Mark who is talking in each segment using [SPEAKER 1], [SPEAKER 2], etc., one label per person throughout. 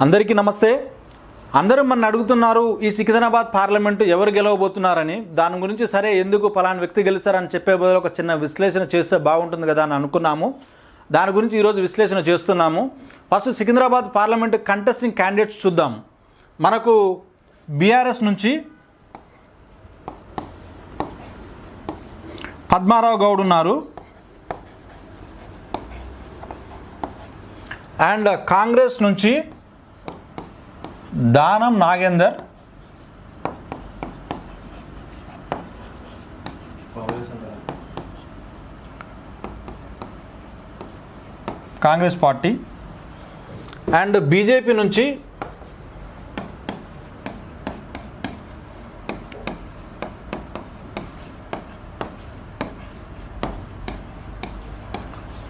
[SPEAKER 1] అందరికీ నమస్తే. అందరూ మన అడుగుతున్నారు ఈ సికింద్రాబాద్ పార్లమెంటు ఎవరు గెలవబోతున్నారని. దాని గురించి సరే ఎందుకు పలానా వ్యక్తి గెలుస్తారని చెప్పే బదులు ఒక చిన్న విశ్లేషణ చేస్తే బాగుంటుంది కదా అని అనుకున్నాము. దాని గురించి ఈరోజు విశ్లేషణ చేస్తున్నాము. First Secunderabad parliament contesting candidates చూద్దాం. మనకు బీఆర్ఎస్ నుంచి పద్మారావు గౌడ్ ఉన్నారు అండ్ కాంగ్రెస్ నుంచి Danam Nagender, Congress party and BJP నుంచి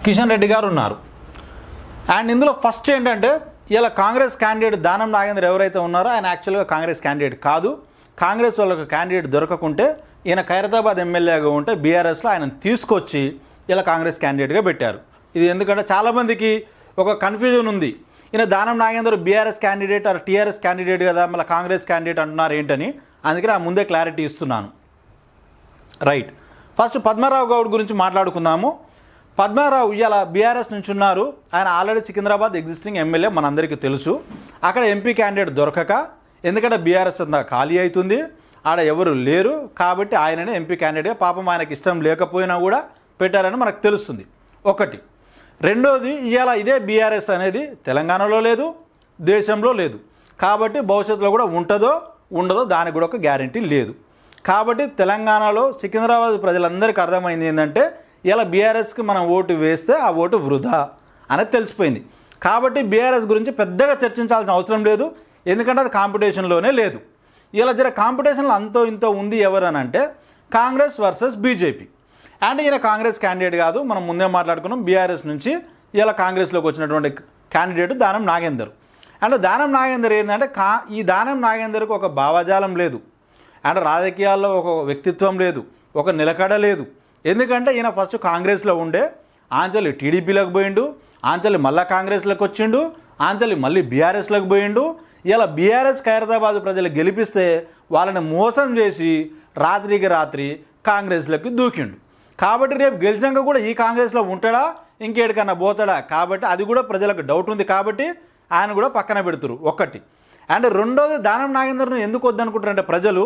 [SPEAKER 1] కిషన్ రెడ్డి గారు ఉన్నారు. అండ్ ఇందులో ఫస్ట్ ఏంటంటే ఇలా కాంగ్రెస్ క్యాండిడేట్ దానం నాగేందర్ ఎవరైతే ఉన్నారో ఆయన యాక్చువల్గా కాంగ్రెస్ క్యాండిడేట్ కాదు. కాంగ్రెస్ వాళ్ళకు క్యాండిడేట్ దొరకకుంటే ఈయన ఖైరతాబాద్ ఎమ్మెల్యేగా ఉంటే బీఆర్ఎస్లో ఆయన తీసుకొచ్చి ఇలా కాంగ్రెస్ క్యాండిడేట్గా పెట్టారు. ఇది ఎందుకంటే చాలామందికి ఒక కన్ఫ్యూజన్ ఉంది, ఈయన Danam Nagender BRS candidate or TRS candidate కదా, మళ్ళీ కాంగ్రెస్ క్యాండిడేట్ అంటున్నారు ఏంటని. అందుకని ఆ ముందే క్లారిటీ ఇస్తున్నాను. రైట్, ఫస్ట్ పద్మారావు గౌడ్ గురించి మాట్లాడుకుందాము. పద్మారావు ఇవాళ బీఆర్ఎస్ నుంచి ఉన్నారు. ఆయన ఆల్రెడీ సికింద్రాబాద్ ఎగ్జిస్టింగ్ ఎమ్మెల్యే, మనందరికీ తెలుసు. అక్కడ ఎంపీ క్యాండిడేట్ దొరకక, ఎందుకంటే బీఆర్ఎస్ అంతా ఖాళీ అవుతుంది, ఆడ ఎవరు లేరు కాబట్టి ఆయననే ఎంపీ క్యాండిడేట్గా, పాపం ఆయనకి ఇష్టం లేకపోయినా కూడా పెట్టారని మనకు తెలుస్తుంది. ఒకటి. రెండోది, ఇవాళ ఇదే బీఆర్ఎస్ అనేది తెలంగాణలో లేదు, దేశంలో లేదు కాబట్టి భవిష్యత్తులో కూడా ఉంటుందో ఉండదో దానికి కూడా ఒక గ్యారంటీ లేదు. కాబట్టి తెలంగాణలో సికింద్రాబాద్ ప్రజలందరికీ అర్థమైంది ఏంటంటే ఇలా బీఆర్ఎస్కి మనం ఓటు వేస్తే ఆ ఓటు వృధా అనేది తెలిసిపోయింది. కాబట్టి బీఆర్ఎస్ గురించి పెద్దగా చర్చించాల్సిన అవసరం లేదు, ఎందుకంటే అది కాంపిటీషన్లోనే లేదు. ఇలా జర కాంపిటీషన్లో అంతో ఇంతో ఉంది ఎవరని అంటే కాంగ్రెస్ వర్సెస్ బీజేపీ. అండ్ ఈయన కాంగ్రెస్ క్యాండిడేట్ కాదు, మనం ముందే మాట్లాడుకున్నాం. బీఆర్ఎస్ నుంచి ఇలా కాంగ్రెస్లోకి వచ్చినటువంటి క్యాండిడేట్ దానం నాగేందర్. అండ్ దానం నాగేందర్ ఏంటంటే ఈ దానం నాగేందర్కి ఒక భావజాలం లేదు, అండ్ రాజకీయాల్లో ఒక వ్యక్తిత్వం లేదు, ఒక నిలకడ లేదు. ఎందుకంటే ఈయన ఫస్ట్ కాంగ్రెస్లో ఉండే, ఆంచలి టీడీపీలోకి పోయిండు, ఆంచలి మళ్ళీ కాంగ్రెస్లోకి వచ్చిండు, ఆంచలి మళ్ళీ బీఆర్ఎస్లోకి పోయిండు. ఇలా బీఆర్ఎస్ ఖైరతాబాద్ ప్రజలు గెలిపిస్తే వాళ్ళని మోసం చేసి రాత్రికి రాత్రి కాంగ్రెస్లోకి దూకిండు. కాబట్టి రేపు గెలిచాక కూడా ఈ కాంగ్రెస్లో ఉంటాడా ఇంకేడికన్నా పోతాడా, కాబట్టి అది కూడా ప్రజలకు డౌట్ ఉంది. కాబట్టి ఆయన కూడా పక్కన పెడుతురు ఒకటి. అండ్ రెండోది, దానం నాగేందర్ను ఎందుకు వద్దనుకుంటారంటే ప్రజలు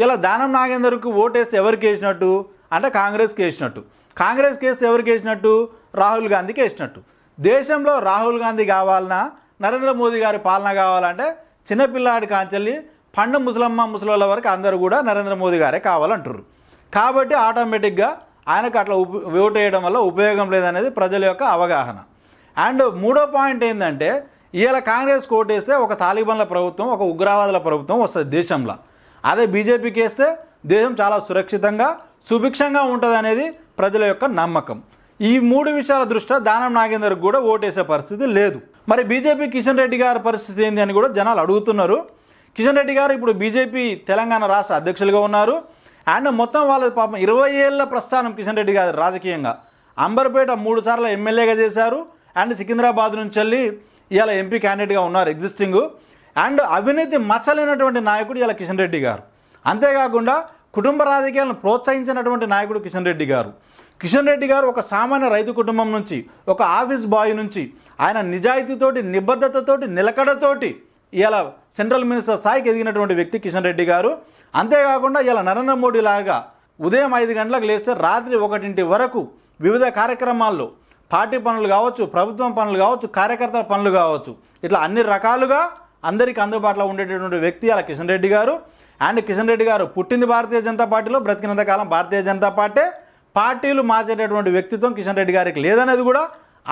[SPEAKER 1] ఇలా దానం నాగేందర్కి ఓటేస్తే ఎవరికి వేసినట్టు అంటే కాంగ్రెస్కి వేసినట్టు. కాంగ్రెస్కి వేస్తే ఎవరికి వేసినట్టు, రాహుల్ గాంధీకి వేసినట్టు. దేశంలో రాహుల్ గాంధీ కావాలన్నా నరేంద్ర మోదీ గారి పాలన కావాలంటే చిన్నపిల్లాడి కాంచెల్లి పండు ముసలోళ్ళ వరకు అందరూ కూడా నరేంద్ర మోదీ గారే కావాలంటారు. కాబట్టి ఆటోమేటిక్గా ఆయనకు అట్లా ఓటు వేయడం వల్ల ఉపయోగం లేదనేది ప్రజల యొక్క అవగాహన. అండ్ మూడో పాయింట్ ఏంటంటే ఇలా కాంగ్రెస్కి ఓటేస్తే ఒక తాలిబాన్ల ప్రభుత్వం, ఒక ఉగ్రవాదుల ప్రభుత్వం వస్తుంది దేశంలో. అదే బీజేపీకి వేస్తే దేశం చాలా సురక్షితంగా సుభిక్షంగా ఉంటుంది అనేది ప్రజల యొక్క నమ్మకం. ఈ మూడు విషయాల దృష్ట్యా దానం నాగేందర్కి కూడా ఓటేసే పరిస్థితి లేదు. మరి బీజేపీ కిషన్ రెడ్డి గారి పరిస్థితి ఏంటి అని కూడా జనాలు అడుగుతున్నారు. కిషన్ రెడ్డి గారు ఇప్పుడు బీజేపీ తెలంగాణ రాష్ట్ర అధ్యక్షులుగా ఉన్నారు. అండ్ మొత్తం వాళ్ళ పాపం 20 ఏళ్ల ప్రస్థానం కిషన్ రెడ్డి గారు రాజకీయంగా. అంబర్పేట 3 సార్లు ఎమ్మెల్యేగా చేశారు. అండ్ సికింద్రాబాద్ నుంచి వెళ్ళి ఇవాళ ఎంపీ క్యాండిడేట్గా ఉన్నారు ఎగ్జిస్టింగ్. అండ్ అవినీతి మచ్చలేనటువంటి నాయకుడు ఇలా కిషన్ రెడ్డి గారు. అంతేకాకుండా కుటుంబ రాజకీయాలను ప్రోత్సహించినటువంటి నాయకుడు కిషన్ రెడ్డి గారు. కిషన్ రెడ్డి గారు ఒక సామాన్య రైతు కుటుంబం నుంచి, ఒక ఆఫీస్ బాయ్ నుంచి ఆయన నిజాయితీతోటి, నిబద్ధతతోటి, నిలకడతోటి ఇలా సెంట్రల్ మినిస్టర్ స్థాయికి ఎదిగినటువంటి వ్యక్తి కిషన్ రెడ్డి గారు. అంతేకాకుండా ఇలా నరేంద్ర మోడీ లాగా ఉదయం 5 గంటలకు లేస్తే రాత్రి 1 వరకు వివిధ కార్యక్రమాల్లో పార్టీ పనులు కావచ్చు, ప్రభుత్వం పనులు కావచ్చు, కార్యకర్తల పనులు కావచ్చు, ఇట్లా అన్ని రకాలుగా అందరికీ అందుబాటులో ఉండేటటువంటి వ్యక్తి అలా కిషన్ రెడ్డి గారు. అండ్ కిషన్ రెడ్డి గారు పుట్టింది భారతీయ జనతా పార్టీలో, బ్రతికినంత కాలం భారతీయ జనతా పార్టీ. పార్టీలు మార్చేటటువంటి వ్యక్తిత్వం కిషన్ రెడ్డి గారికి లేదనేది కూడా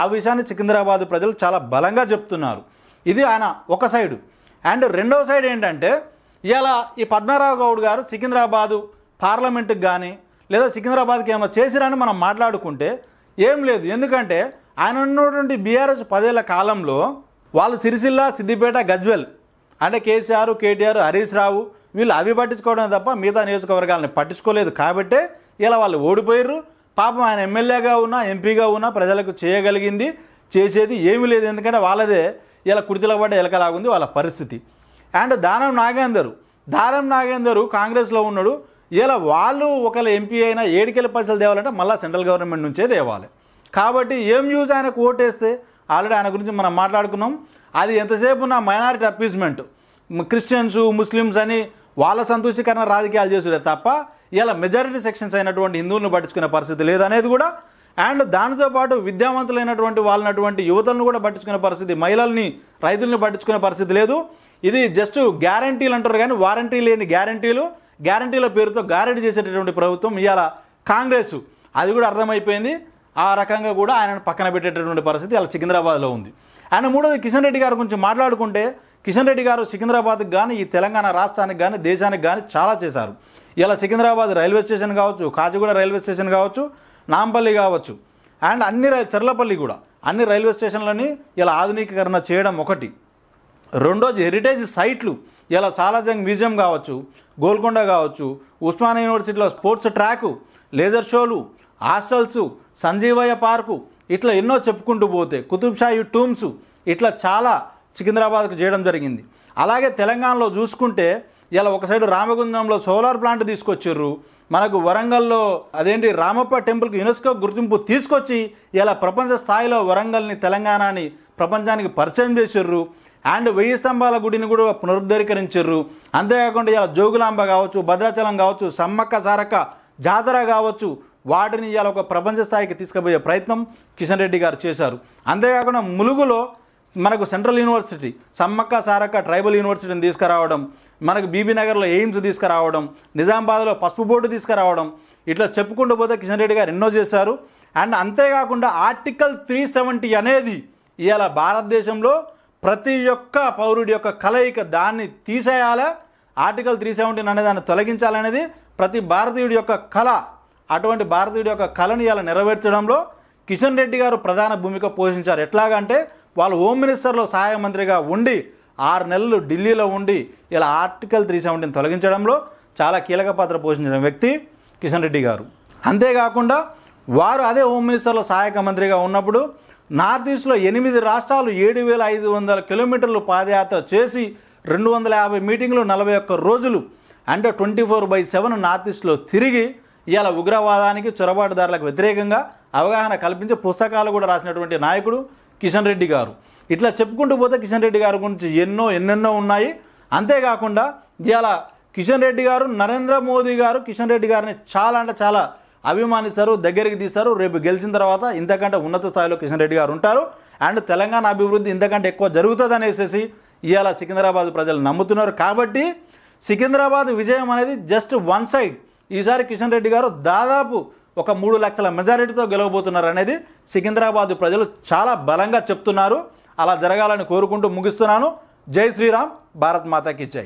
[SPEAKER 1] ఆ విషయాన్ని సికింద్రాబాద్ ప్రజలు చాలా బలంగా చెప్తున్నారు. ఇది ఆయన ఒక సైడు. అండ్ రెండవ సైడ్ ఏంటంటే ఇలా ఈ పద్మారావు గౌడ్ గారు సికింద్రాబాదు పార్లమెంటుకి కానీ లేదా సికింద్రాబాద్కి ఏమైనా చేసిరని మనం మాట్లాడుకుంటే ఏం లేదు. ఎందుకంటే ఆయన ఉన్నటువంటి బీఆర్ఎస్ 10 ఏళ్ల కాలంలో వాళ్ళు సిరిసిల్ల, సిద్దిపేట, గజ్వెల్ అంటే కేసీఆర్, కేటీఆర్, హరీష్ రావు వీళ్ళు అవి పట్టించుకోవడం తప్ప మిగతా నియోజకవర్గాలని పట్టించుకోలేదు. కాబట్టే ఇలా వాళ్ళు ఓడిపోయారు. పాపం ఆయన ఎమ్మెల్యేగా ఉన్నా, ఎంపీగా ఉన్నా ప్రజలకు చేయగలిగింది చేసేది ఏమీ లేదు. ఎందుకంటే వాళ్ళదే ఇలా కుడితిలో పడ్డ ఎలకలాగుంది వాళ్ళ పరిస్థితి. అండ్ దానం నాగేందర్ కాంగ్రెస్లో ఉన్నాడు. ఇలా వాళ్ళు ఒకవేళ ఎంపీ అయినా ఏడికెళ్ళి పైసలు తేవాలంటే మళ్ళీ సెంట్రల్ గవర్నమెంట్ నుంచే తేవాలి. కాబట్టి ఏం యూజ్ ఆయనకు ఓటేస్తే ఆల్రెడీ ఆయన గురించి మనం మాట్లాడుకున్నాం. అది ఎంతసేపు నా మైనారిటీ అప్పీస్మెంట్, క్రిస్టియన్స్ ముస్లిమ్స్ అని వాళ్ళ సంతోషీకరణ రాజకీయాలు చేసుడే తప్ప ఇలా మెజారిటీ సెక్షన్స్ అయినటువంటి హిందువులను పట్టించుకునే పరిస్థితి లేదనేది కూడా. అండ్ దానితోపాటు విద్యావంతులైనటువంటి వాళ్ళనటువంటి యువతలను కూడా పట్టించుకునే పరిస్థితి, మహిళల్ని రైతుల్ని పట్టించుకునే పరిస్థితి లేదు. ఇది జస్ట్ గ్యారంటీలు అంటారు కానీ వారంటీ లేని గ్యారంటీల పేరుతో గారెడి చేసేటటువంటి ప్రభుత్వం ఇవాళ కాంగ్రెస్. అది కూడా అర్థమైపోయింది. ఆ రకంగా కూడా ఆయనను పక్కన పెట్టేటటువంటి పరిస్థితి ఇలా సికింద్రాబాద్లో ఉంది. ఆయన మూడోది కిషన్ రెడ్డి గారి గురించి మాట్లాడుకుంటే, కిషన్ రెడ్డి గారు సికింద్రాబాద్కి కానీ ఈ తెలంగాణ రాష్ట్రానికి కానీ దేశానికి కానీ చాలా చేశారు. ఇలా సికింద్రాబాద్ రైల్వే స్టేషన్ కావచ్చు, కాచిగూడ రైల్వే స్టేషన్ కావచ్చు, నాంపల్లి కావచ్చు, అండ్ చెర్లపల్లి కూడా అన్ని రైల్వే స్టేషన్లని ఇలా ఆధునీకరణ చేయడం ఒకటి. రెండోది హెరిటేజ్ సైట్లు, ఇలా సాలార్జంగ్ మ్యూజియం కావచ్చు, గోల్కొండ కావచ్చు, ఉస్మానియా యూనివర్సిటీలో స్పోర్ట్స్ ట్రాకు, లేజర్ షోలు, హాస్టల్స్, సంజీవయ్య పార్కు, ఇట్లా ఎన్నో చెప్పుకుంటూ పోతే కుతుబ్షాహి టూమ్స్, ఇట్లా చాలా సికింద్రాబాద్కు చేయడం జరిగింది. అలాగే తెలంగాణలో చూసుకుంటే ఇలా ఒక సైడు రామగుండంలో సోలార్ ప్లాంట్ తీసుకొచ్చిర్రు. మనకు వరంగల్లో అదేంటి రామప్ప టెంపుల్కి యునెస్కో గుర్తింపు తీసుకొచ్చి ఇలా ప్రపంచ స్థాయిలో వరంగల్ని తెలంగాణని ప్రపంచానికి పరిచయం చేసిర్రు. అండ్ 1000 స్తంభాల గుడిని కూడా పునరుద్ధరీకరించారు. అంతేకాకుండా ఇలా జోగులాంబ కావచ్చు, భద్రాచలం కావచ్చు, సమ్మక్క సారక్క జాతర కావచ్చు, వాటిని ఇలా ఒక ప్రపంచ స్థాయికి తీసుకుపోయే ప్రయత్నం కిషన్ రెడ్డి గారు చేశారు. అంతేకాకుండా ములుగులో మనకు central university, Sammakka Sarakka tribal యూనివర్సిటీని తీసుకురావడం, మనకు బీబీనగర్లో ఎయిమ్స్ తీసుకురావడం, నిజామాబాద్లో పసుపు బోర్డు తీసుకురావడం, ఇట్లా చెప్పుకుంటూ పోతే కిషన్ రెడ్డి గారు ఎన్నో చేశారు. అండ్ అంతేకాకుండా ఆర్టికల్ 370 అనేది ఇవాళ భారతదేశంలో ప్రతి ఒక్క పౌరుడి యొక్క కలయిక, దాన్ని తీసేయాలా, ఆర్టికల్ 370 అనే దాన్ని తొలగించాలనేది ప్రతి భారతీయుడి యొక్క కళ. అటువంటి భారతీయుడి యొక్క కళను ఇలా నెరవేర్చడంలో కిషన్ రెడ్డి గారు ప్రధాన భూమిక పోషించారు. ఎట్లాగంటే వాళ్ళు హోమ్ మినిస్టర్లో సహాయ మంత్రిగా ఉండి 6 నెలలు ఢిల్లీలో ఉండి ఇలా ఆర్టికల్ 370 తొలగించడంలో చాలా కీలక పాత్ర పోషించిన వ్యక్తి కిషన్ రెడ్డి గారు. అంతేకాకుండా వారు అదే హోమ్ మినిస్టర్లో సహాయక మంత్రిగా ఉన్నప్పుడు నార్త్ ఈస్ట్లో 8 రాష్ట్రాలు 7500 కిలోమీటర్లు పాదయాత్ర చేసి 250 మీటింగ్లు 41 రోజులు అంటే 24/7 నార్త్ ఈస్ట్లో తిరిగి ఇవాళ ఉగ్రవాదానికి చొరబాటుదారులకు వ్యతిరేకంగా అవగాహన కల్పించే పుస్తకాలు కూడా రాసినటువంటి నాయకుడు కిషన్ రెడ్డి గారు. ఇట్లా చెప్పుకుంటూ పోతే కిషన్ రెడ్డి గారి గురించి ఎన్నెన్నో ఉన్నాయి. అంతేకాకుండా ఇవాళ కిషన్ రెడ్డి గారు, నరేంద్ర మోదీ గారు కిషన్ రెడ్డి గారిని చాలా అంటే చాలా అభిమానిస్తారు, దగ్గరికి తీస్తారు. రేపు గెలిచిన తర్వాత ఇంతకంటే ఉన్నత స్థాయిలో కిషన్ రెడ్డి గారు ఉంటారు. అండ్ తెలంగాణ అభివృద్ధి ఇంతకంటే ఎక్కువ జరుగుతుంది అనేసి ఇవాళ సికింద్రాబాద్ ప్రజలు నమ్ముతున్నారు. కాబట్టి సికింద్రాబాద్ విజయం అనేది జస్ట్ వన్ సైడ్. ఈసారి కిషన్ రెడ్డి గారు దాదాపు ఒక 3 లక్షల మెజారిటీతో గెలవబోతున్నారు అనేది సికింద్రాబాద్ ప్రజలు చాలా బలంగా చెప్తున్నారు. అలా జరగాలని కోరుకుంటూ ముగిస్తున్నాను. జై శ్రీరామ్, భారత్ మాతాకి జై.